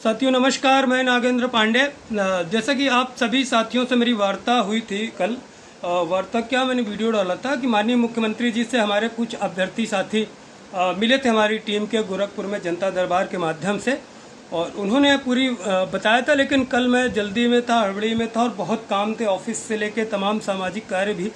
साथियों नमस्कार, मैं नागेंद्र पांडे। जैसा कि आप सभी साथियों से मेरी वार्ता हुई थी कल, वार्ता क्या मैंने वीडियो डाला था कि माननीय मुख्यमंत्री जी से हमारे कुछ अभ्यर्थी साथी मिले थे हमारी टीम के गोरखपुर में जनता दरबार के माध्यम से, और उन्होंने पूरी बताया था। लेकिन कल मैं जल्दी में था, हड़बड़ी में था और बहुत काम थे, ऑफिस से लेके तमाम सामाजिक कार्य भी,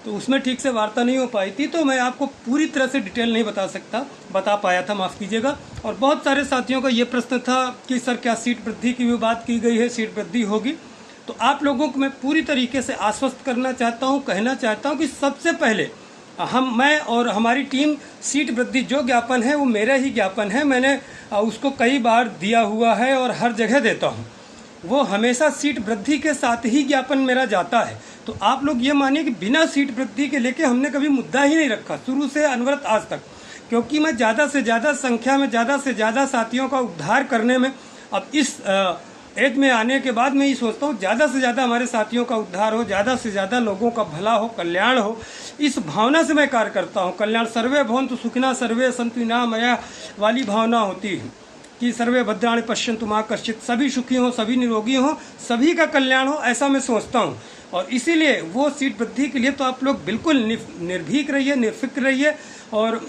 तो उसमें ठीक से वार्ता नहीं हो पाई थी, तो मैं आपको पूरी तरह से डिटेल नहीं बता पाया था, माफ़ कीजिएगा। और बहुत सारे साथियों का ये प्रश्न था कि सर क्या सीट वृद्धि की भी बात की गई है, सीट वृद्धि होगी? तो आप लोगों को मैं पूरी तरीके से आश्वस्त करना चाहता हूँ, कहना चाहता हूँ कि सबसे पहले मैं और हमारी टीम सीट वृद्धि जो ज्ञापन है वो मेरा ही ज्ञापन है, मैंने उसको कई बार दिया हुआ है और हर जगह देता हूँ। वो हमेशा सीट वृद्धि के साथ ही ज्ञापन मेरा जाता है। तो आप लोग ये मानिए कि बिना सीट वृद्धि के लेके हमने कभी मुद्दा ही नहीं रखा, शुरू से अनवरत आज तक, क्योंकि मैं ज़्यादा से ज़्यादा संख्या में ज़्यादा से ज़्यादा साथियों का उद्धार करने में, अब इस एज में आने के बाद मैं ये सोचता हूँ ज़्यादा से ज़्यादा हमारे साथियों का उद्धार हो, ज़्यादा से ज़्यादा लोगों का भला हो, कल्याण हो, इस भावना से मैं कार्य करता हूँ। कल्याण सर्वे भवन्तु सुखिनः सर्वे सन्तु निरामया वाली भावना होती है कि सर्वे भद्राणि पश्यन्तु मा कश्चित्, सभी सुखी हों, सभी निरोगी हों, सभी का कल्याण हो, ऐसा मैं सोचता हूँ। और इसीलिए वो सीट वृद्धि के लिए तो आप लोग बिल्कुल निर्भीक रहिए, निर्फिक्र रहिए और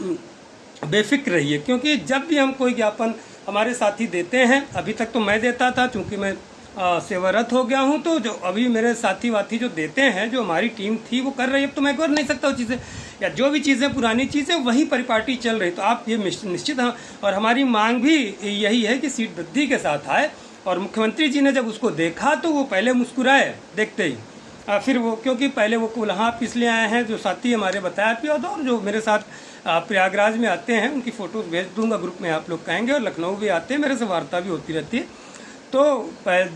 बेफिक्र रहिए, क्योंकि जब भी हम कोई ज्ञापन हमारे साथी देते हैं, अभी तक तो मैं देता था, चूँकि मैं सेवारत हो गया हूँ, तो जो अभी मेरे साथी वाथी जो देते हैं, जो हमारी टीम थी वो कर रही है, अब तो मैं कर नहीं सकता वो चीज़ें, या जो भी चीज़ें पुरानी चीज़ें वही परिपाटी चल रही। तो आप ये निश्चित हैं, और हमारी मांग भी यही है कि सीट वृद्धि के साथ आए। और मुख्यमंत्री जी ने जब उसको देखा तो वो पहले मुस्कुराए देखते ही, फिर वो, क्योंकि पहले वो कुल्हाप इसलिए आए हैं, जो साथी हमारे बताया भी, और जो मेरे साथ प्रयागराज में आते हैं उनकी फ़ोटोज़ भेज दूंगा ग्रुप में, आप लोग कहेंगे, और लखनऊ भी आते हैं, मेरे से वार्ता भी होती रहती है। तो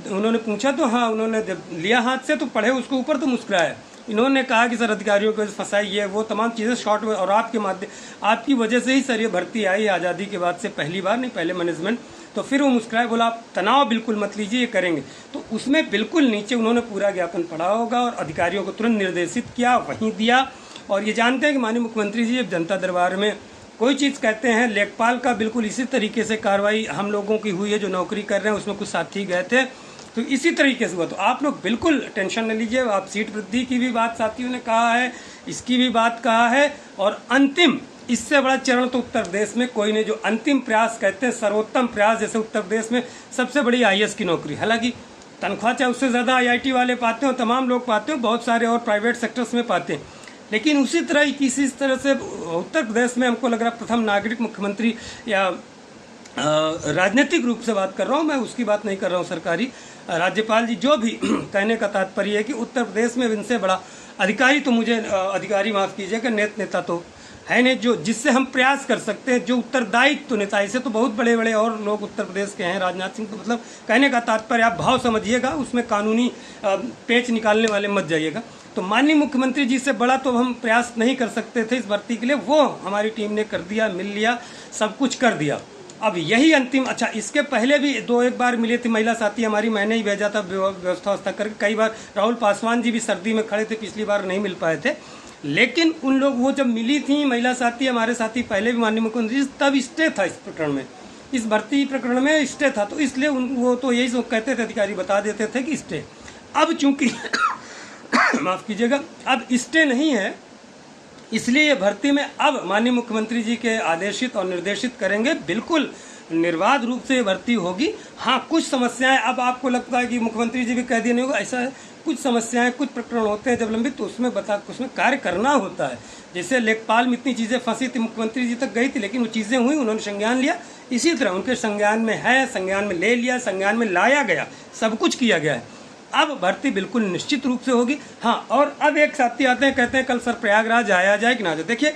उन्होंने पूछा तो हाँ, उन्होंने जब लिया हाथ से तो पढ़े उसको ऊपर तो मुस्कुराए। इन्होंने कहा कि सर अधिकारियों को फंसाई है, वो तमाम चीज़ें शॉर्ट में, और आपके माध्यम, आपकी वजह से ही सर ये भर्ती आई आज़ादी के बाद से, पहली बार नहीं, पहले मैनेजमेंट। तो फिर वो मुस्कुराए, बोला आप तनाव बिल्कुल मत लीजिए, ये करेंगे। तो उसमें बिल्कुल नीचे उन्होंने पूरा ज्ञापन पढ़ा होगा और अधिकारियों को तुरंत निर्देशित किया, वहीं दिया। और ये जानते हैं कि माननीय मुख्यमंत्री जी जब जनता दरबार में कोई चीज़ कहते हैं, लेखपाल का बिल्कुल इसी तरीके से कार्रवाई हम लोगों की हुई है, जो नौकरी कर रहे हैं उसमें कुछ साथी गए थे, तो इसी तरीके से हुआ। तो आप लोग बिल्कुल टेंशन न लीजिए। आप सीट वृद्धि की भी बात साथियों ने कहा है, इसकी भी बात कहा है, और अंतिम इससे बड़ा चरण तो उत्तर प्रदेश में कोई नहीं। जो अंतिम प्रयास कहते हैं, सर्वोत्तम प्रयास, जैसे उत्तर प्रदेश में सबसे बड़ी IAS की नौकरी, हालांकि तनख्वाह चाहे उससे ज़्यादा IIT वाले पाते हो, तमाम लोग पाते हो, बहुत सारे और प्राइवेट सेक्टर्स में पाते हैं, लेकिन उसी तरह किसी तरह से उत्तर प्रदेश में हमको लग रहा प्रथम नागरिक मुख्यमंत्री, या राजनीतिक रूप से बात कर रहा हूँ मैं, उसकी बात नहीं कर रहा हूँ सरकारी, राज्यपाल जी, जो भी कहने का तात्पर्य है कि उत्तर प्रदेश में इनसे बड़ा अधिकारी तो मुझे, अधिकारी माफ़ कीजिएगा, नेता तो है नहीं, जो जिससे हम प्रयास कर सकते हैं, जो उत्तरदायित्व नेता, इसे तो बहुत बड़े बड़े और लोग उत्तर प्रदेश के हैं, राजनाथ सिंह, तो मतलब कहने का तात्पर्य आप भाव समझिएगा, उसमें कानूनी पेच निकालने वाले मत जाइएगा। तो माननीय मुख्यमंत्री जी से बड़ा तो हम प्रयास नहीं कर सकते थे इस भर्ती के लिए, वो हमारी टीम ने कर दिया, मिल लिया, सब कुछ कर दिया। अब यही अंतिम, अच्छा इसके पहले भी एक बार मिले थे महिला साथी हमारी, मैंने ही भेजा था व्यवस्था करके, कई बार राहुल पासवान जी भी सर्दी में खड़े थे, पिछली बार नहीं मिल पाए थे, लेकिन उन लोग, वो जब मिली थी महिला साथी हमारे साथी पहले भी माननीय मुख्यमंत्री, तब स्टे था इस प्रकरण में, इस भर्ती प्रकरण में स्टे था, तो इसलिए वो तो यही सब कहते थे, अधिकारी बता देते थे कि स्टे। अब चूंकि माफ़ कीजिएगा, अब स्टे नहीं है, इसलिए ये भर्ती में अब माननीय मुख्यमंत्री जी के आदेशित और निर्देशित करेंगे, बिल्कुल निर्बाध रूप से ये भर्ती होगी। हाँ, कुछ समस्याएं, अब आपको लगता है कि मुख्यमंत्री जी भी कह दिए नहीं होगा, ऐसा है, कुछ समस्याएं, कुछ प्रकरण होते हैं जब लंबित, तो उसमें कार्य करना होता है। जैसे लेखपाल में इतनी चीज़ें फंसी थी, मुख्यमंत्री जी तक गई थी, लेकिन वो चीज़ें हुई, उन्होंने संज्ञान लिया, इसी तरह उनके संज्ञान में है, संज्ञान में ले लिया, संज्ञान में लाया गया, सब कुछ किया गया है। अब भर्ती बिल्कुल निश्चित रूप से होगी। हाँ, और अब एक साथी आते हैं, कहते हैं कल सर प्रयागराज आया जाए कि ना जाए। देखिए,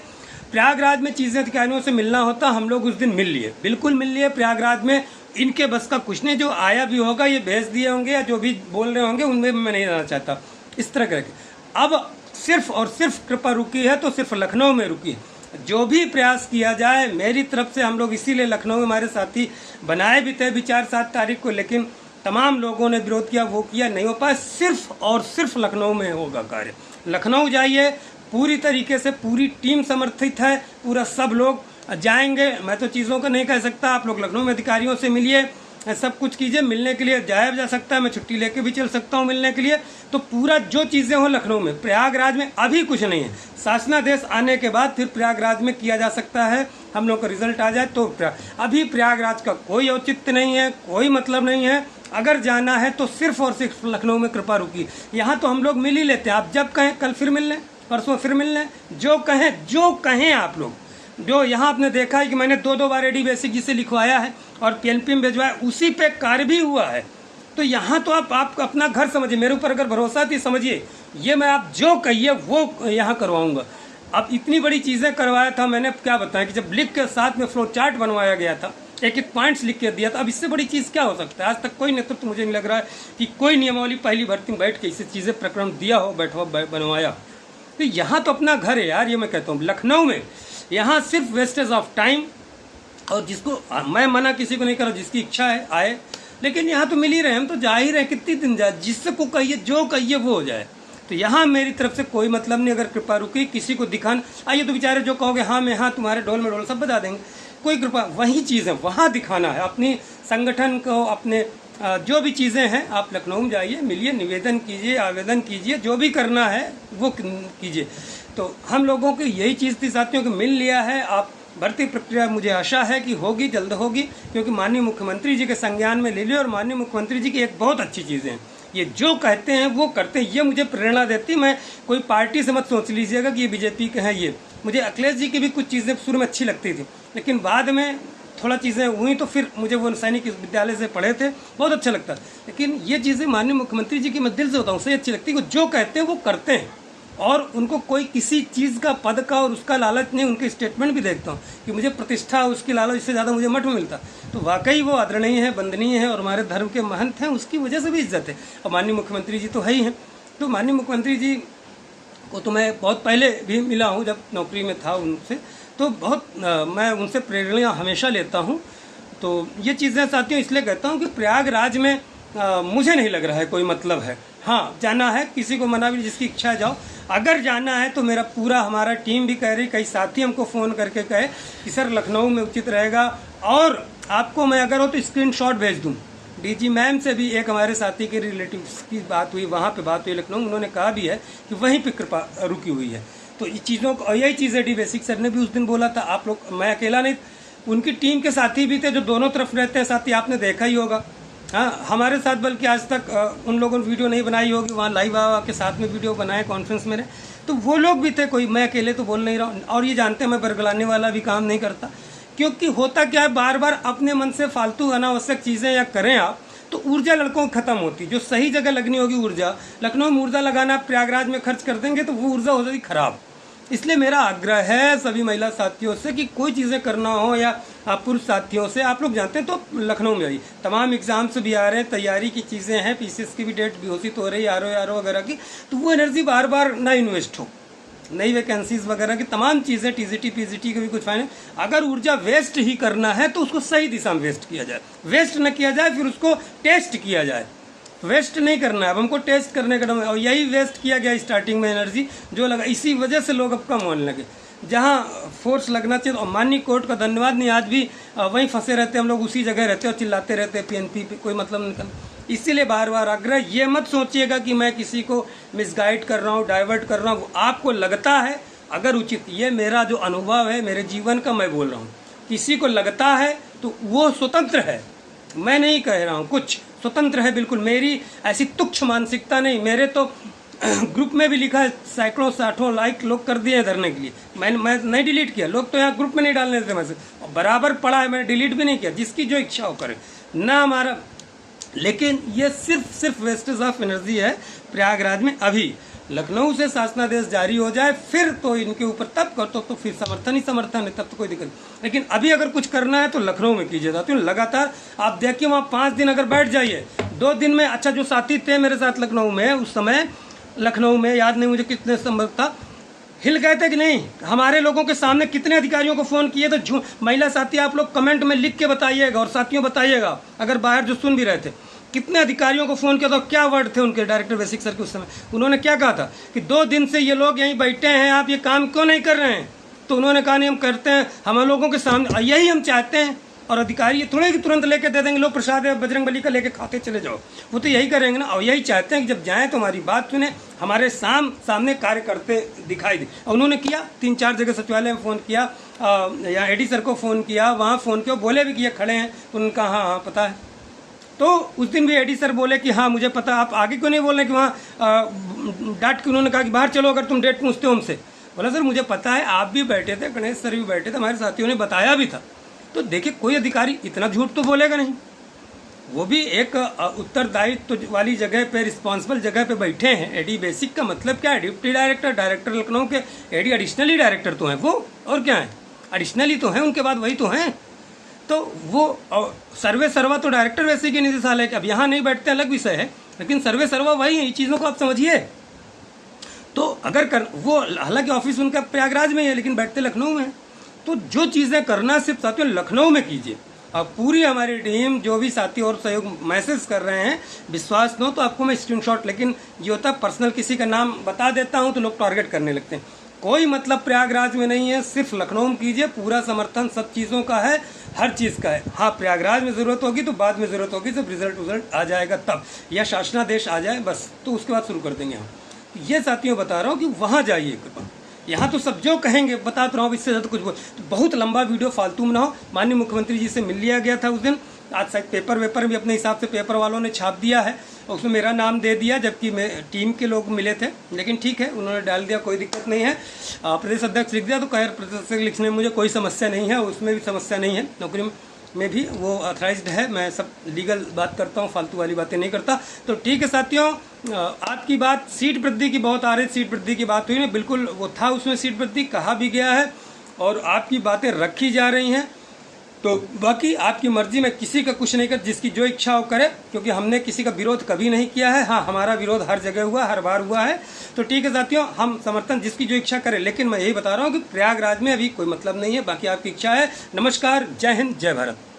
प्रयागराज में चीज़ें अधिकारियों से मिलना होता, हम लोग उस दिन मिल लिए, बिल्कुल मिल लिए। प्रयागराज में इनके बस का कुछ नहीं, जो आया भी होगा ये भेज दिए होंगे, या जो भी बोल रहे होंगे उनमें मैं नहीं रहना चाहता, इस तरह करके। अब सिर्फ और सिर्फ कृपा रुकी है तो सिर्फ लखनऊ में रुकी है। जो भी प्रयास किया जाए मेरी तरफ से, हम लोग इसीलिए लखनऊ में हमारे साथी बनाए भी थे 4-7 तारीख को, लेकिन तमाम लोगों ने विरोध किया, वो किया, नहीं हो पाया। सिर्फ और सिर्फ लखनऊ में होगा कार्य। लखनऊ जाइए, पूरी तरीके से पूरी टीम समर्थित है, पूरा सब लोग जाएंगे। मैं तो चीज़ों को नहीं कह सकता, आप लोग लखनऊ में अधिकारियों से मिलिए, सब कुछ कीजिए। मिलने के लिए जाया जा सकता है, मैं छुट्टी लेके भी चल सकता हूँ मिलने के लिए। तो पूरा जो चीज़ें हो लखनऊ में, प्रयागराज में अभी कुछ नहीं है। शासनादेश आने के बाद फिर प्रयागराज में किया जा सकता है, हम लोग का रिजल्ट आ जाए तो। अभी प्रयागराज का कोई औचित्य नहीं है, कोई मतलब नहीं है। अगर जाना है तो सिर्फ और सिर्फ लखनऊ में कृपा रुकी। यहाँ तो हम लोग मिल ही लेते हैं, आप जब कहें कल फिर मिल लें, परसों फिर मिल लें, जो कहें आप लोग। जो यहाँ आपने देखा है कि मैंने 2 बार एडी बेसिक जी से लिखवाया है और पीएनपी में भिजवाया, उसी पे कार्य भी हुआ है। तो यहाँ तो आप अपना घर समझिए, मेरे ऊपर अगर भरोसा थी समझिए, ये मैं आप जो कहिए वो यहाँ करवाऊँगा। अब इतनी बड़ी चीज़ें करवाया था मैंने, क्या बताएं कि जब लिख के साथ में फ्लो चार्ट बनवाया गया था, एक पॉइंट्स लिख के दिया था। अब इससे बड़ी चीज़ क्या हो सकता है? आज तक कोई नेतृत्व मुझे नहीं लग रहा है कि कोई नियमावली पहली भर्ती में बैठ के इसे चीज़ें प्रकरण दिया हो, बैठवा बनवाया। तो यहाँ तो अपना घर है यार, ये मैं कहता हूँ। लखनऊ में यहाँ सिर्फ वेस्टेज ऑफ टाइम, और जिसको मैं मना किसी को नहीं कर रहा, जिसकी इच्छा है आए, लेकिन यहाँ तो मिल ही रहे, हम तो जा ही रहे, कितनी दिन जाए, जिसको कहिए जो कहिए वो हो जाए। तो यहाँ मेरी तरफ से कोई मतलब नहीं। अगर कृपा रुकी किसी को दिखाना आइए तो बेचारे जो कहोगे हाँ मैं हाँ तुम्हारे डोल में डोल सब बता देंगे, कोई कृपा वही चीज़ है, वहाँ दिखाना है अपनी संगठन को, अपने जो भी चीज़ें हैं। आप लखनऊ में जाइए, मिलिए, निवेदन कीजिए, आवेदन कीजिए, जो भी करना है वो कीजिए। तो हम लोगों की यही चीज़ थी साथियों, को मिल लिया है। आप भर्ती प्रक्रिया मुझे आशा है कि होगी, जल्द होगी, क्योंकि माननीय मुख्यमंत्री जी के संज्ञान में ले लियो। और माननीय मुख्यमंत्री जी की एक बहुत अच्छी चीज़ें हैं, ये जो कहते हैं वो करते हैं, ये मुझे प्रेरणा देती। मैं कोई पार्टी से मत सोच लीजिएगा कि ये बीजेपी के हैं। ये मुझे अखिलेश जी की भी कुछ चीज़ें शुरू में अच्छी लगती थी, लेकिन बाद में थोड़ा चीज़ें हुई तो फिर मुझे वो सैनिक विद्यालय से पढ़े थे, बहुत अच्छा लगता। लेकिन ये चीज़ें माननीय मुख्यमंत्री जी की मैं दिल से बताऊँ सही अच्छी लगती है, वो जो कहते हैं वो करते हैं, और उनको कोई किसी चीज़ का, पद का और उसका लालच नहीं। उनके स्टेटमेंट भी देखता हूँ कि मुझे प्रतिष्ठा, उसकी लालच इससे ज़्यादा मुझे मठ में मिलता। तो वाकई वो आदरणीय है, वंदनीय है, और हमारे धर्म के महंत हैं, उसकी वजह से भी इज्जत है। और माननीय मुख्यमंत्री जी तो है ही हैं। तो माननीय मुख्यमंत्री जी को तो मैं बहुत पहले भी मिला हूँ, जब नौकरी में था उनसे, तो बहुत मैं उनसे प्रेरणा हमेशा लेता हूँ। तो ये चीज़ें साथियों इसलिए कहता हूँ कि प्रयागराज में मुझे नहीं लग रहा है कोई मतलब है। हाँ, जाना है, किसी को मना भी, जिसकी इच्छा है जाओ। अगर जाना है तो मेरा पूरा, हमारा टीम भी कह रही, कई साथी हमको फ़ोन करके कहे कि सर लखनऊ में उचित रहेगा। और आपको मैं अगर हो तो स्क्रीनशॉट भेज दूँ। डीजी मैम से भी एक हमारे साथी के रिलेटिव्स की बात हुई, वहाँ पे बात हुई लखनऊ, उन्होंने कहा भी है कि वहीं पे कृपा रुकी हुई है। तो इस चीज़ों को, यही चीज़ एडी बेसिक सर ने भी उस दिन बोला था। आप लोग, मैं अकेला नहीं, उनकी टीम के साथी भी थे जो दोनों तरफ रहते हैं साथी, आपने देखा ही होगा। हाँ, हमारे साथ बल्कि आज तक उन लोगों ने वीडियो नहीं बनाई होगी, वहाँ लाइव के साथ में वीडियो बनाए कॉन्फ्रेंस में रहे, तो वो लोग भी थे। कोई, मैं अकेले तो बोल नहीं रहा हूँ। और ये जानते हैं मैं बरगलाने वाला भी काम नहीं करता, क्योंकि होता क्या है, बार बार अपने मन से फालतू अनावश्यक चीज़ें या करें आप तो ऊर्जा लड़कों की खत्म होती। जो सही जगह लगनी होगी ऊर्जा, लखनऊ में ऊर्जा लगाना, प्रयागराज में खर्च कर देंगे तो वो ऊर्जा हो जाएगी खराब। इसलिए मेरा आग्रह है सभी महिला साथियों से कि कोई चीज़ें करना हो, या पुरुष साथियों से, आप लोग जानते हैं तो लखनऊ में आइए। तमाम एग्जाम्स भी आ रहे हैं, तैयारी की चीज़ें हैं, पीसीएस की भी डेट भी घोषित हो रही है, आरओ वगैरह की। तो वो एनर्जी बार बार ना इन्वेस्ट हो, नई वैकेंसीज वगैरह की तमाम चीज़ें, टीजीटी पीजीटी के भी कुछ फायदे। अगर ऊर्जा वेस्ट ही करना है तो उसको सही दिशा में वेस्ट किया जाए, वेस्ट न किया जाए, फिर उसको टेस्ट किया जाए। वेस्ट नहीं करना है, अब हमको टेस्ट करने का, और यही वेस्ट किया गया स्टार्टिंग में एनर्जी जो लगा, इसी वजह से लोग अब कम होने लगे। जहाँ फोर्स लगना चाहिए, और माननीय कोर्ट का धन्यवाद नहीं, आज भी वहीं फंसे रहते हम लोग, उसी जगह रहते और चिल्लाते रहते हैं पीएनपी पे, कोई मतलब नहीं करना। इसीलिए बार बार आग्रह, ये मत सोचिएगा कि मैं किसी को मिसगाइड कर रहा हूँ, डाइवर्ट कर रहा हूँ। आपको लगता है अगर उचित, ये मेरा जो अनुभव है मेरे जीवन का मैं बोल रहा हूँ, किसी को लगता है तो वो स्वतंत्र है, मैं नहीं कह रहा हूँ कुछ, स्वतंत्र है बिल्कुल। मेरी ऐसी तुच्छ मानसिकता नहीं। मेरे तो ग्रुप में भी लिखा है, सैकड़ों साठों लाइक लोग कर दिए हैं धरने के लिए, मैं नहीं डिलीट किया। लोग तो यहाँ ग्रुप में नहीं डालने देते मैसेज, बराबर पड़ा है, मैंने डिलीट भी नहीं किया। जिसकी जो इच्छा हो करे ना हमारा। लेकिन ये सिर्फ वेस्टेज ऑफ एनर्जी है प्रयागराज में। अभी लखनऊ से शासनादेश जारी हो जाए फिर तो इनके ऊपर तब कर तो फिर समर्थन ही समर्थन है, तब तो कोई दिक्कत नहीं। लेकिन अभी अगर कुछ करना है तो लखनऊ में कीजिए साथियों, लगातार आप देखिए वहाँ 5 दिन अगर बैठ जाइए, 2 दिन में, अच्छा जो साथी थे मेरे साथ लखनऊ में, उस समय लखनऊ में याद नहीं मुझे कितने संभव था, हिल गए थे कि नहीं। हमारे लोगों के सामने कितने अधिकारियों को फ़ोन किए तो महिला साथी आप लोग कमेंट में लिख के बताइएगा, और साथियों बताइएगा अगर बाहर जो सुन भी रहे थे, कितने अधिकारियों को फ़ोन किया था, क्या वर्ड थे उनके डायरेक्टर बेसिक सर के उस समय। उन्होंने क्या कहा था कि 2 दिन से ये लोग यहीं बैठे हैं, आप ये काम क्यों नहीं कर रहे हैं। तो उन्होंने कहा नहीं हम करते हैं, हम लोगों के सामने, यही हम चाहते हैं और अधिकारी ये थोड़े कि तुरंत लेके दे देंगे, लो प्रसाद है बजरंग बली का लेके खाते चले जाओ। वो तो यही करेंगे ना, और यही चाहते हैं कि जब जाएँ तो हमारी बात सुने, हमारे सामने कार्य करते दिखाई दे। और उन्होंने किया, 3-4 जगह सचिवालय में फ़ोन किया, या एडी सर को फ़ोन किया, वहाँ फ़ोन किया, बोले भी कि ये खड़े हैं, उनका हाँ पता है। तो उस दिन भी एडी सर बोले कि हाँ मुझे पता, आप आगे क्यों नहीं बोल रहे कि वहाँ डांट के उन्होंने कहा कि बाहर चलो अगर तुम डेट पूछते हो हमसे। बोला सर मुझे पता है, आप भी बैठे थे, गणेश सर भी बैठे थे, हमारे साथियों ने बताया भी था। तो देखिए कोई अधिकारी इतना झूठ तो बोलेगा नहीं, वो भी एक उत्तरदायित्व वाली जगह पे, रिस्पॉन्सिबल जगह पे बैठे हैं। एडी बेसिक का मतलब क्या है, डिप्टी डायरेक्टर, डायरेक्टर लखनऊ के एडी एडिशनली डायरेक्टर तो हैं वो, और क्या है, एडिशनली तो हैं, उनके बाद वही तो हैं। तो वो सर्वे सर्वा तो डायरेक्टर वैसे के निदेशालय के, अब यहाँ नहीं बैठते अलग विषय है, लेकिन सर्वे सर्वा वही है, ये चीज़ों को आप समझिए। तो अगर वो हालांकि ऑफिस उनका प्रयागराज में है लेकिन बैठते लखनऊ में, तो जो चीज़ें करना सिर्फ साथियों लखनऊ में कीजिए। अब पूरी हमारी टीम जो भी साथी और सहयोग मैसेज कर रहे हैं, विश्वास न हो तो आपको मैं स्क्रीनशॉट, लेकिन ये होता है पर्सनल किसी का नाम बता देता हूँ तो लोग टारगेट करने लगते हैं। कोई मतलब प्रयागराज में नहीं है, सिर्फ लखनऊ में कीजिए, पूरा समर्थन सब चीज़ों का है, हर चीज़ का है। हाँ प्रयागराज में ज़रूरत होगी तो बाद में ज़रूरत होगी, जब रिजल्ट आ जाएगा तब, या शासनादेश आ जाए बस, तो उसके बाद शुरू कर देंगे हम। ये साथियों बता रहा हूँ कि वहाँ जाइए कृपा, यहाँ तो सब जो कहेंगे बता तो रहा हूँ, इससे ज़्यादा कुछ बोल तो बहुत लंबा वीडियो फालतू में ना हो। माननीय मुख्यमंत्री जी से मिल लिया गया था उस दिन, आज शायद पेपर भी अपने हिसाब से पेपर वालों ने छाप दिया है, और उसमें मेरा नाम दे दिया, जबकि मैं टीम के लोग मिले थे, लेकिन ठीक है उन्होंने डाल दिया, कोई दिक्कत नहीं है। प्रदेश अध्यक्ष लिख दिया तो खैर प्रदेश अध्यक्ष लिखने में मुझे कोई समस्या नहीं है, उसमें भी समस्या नहीं है, नौकरी में भी वो ऑथराइज्ड है, मैं सब लीगल बात करता हूँ, फालतू वाली बातें नहीं करता। तो ठीक है साथियों, आपकी बात सीट वृद्धि की बहुत आ रही, सीट वृद्धि की बात हुई ना, बिल्कुल वो था उसमें सीट वृद्धि कहा भी गया है और आपकी बातें रखी जा रही हैं। तो बाकी आपकी मर्जी, में किसी का कुछ नहीं कर, जिसकी जो इच्छा हो करे, क्योंकि हमने किसी का विरोध कभी नहीं किया है। हाँ हमारा विरोध हर जगह हुआ, हर बार हुआ है। तो ठीक है साथियों, हम समर्थन जिसकी जो इच्छा करे, लेकिन मैं यही बता रहा हूँ कि प्रयागराज में अभी कोई मतलब नहीं है, बाकी आपकी इच्छा है। नमस्कार, जय हिंद, जय भारत।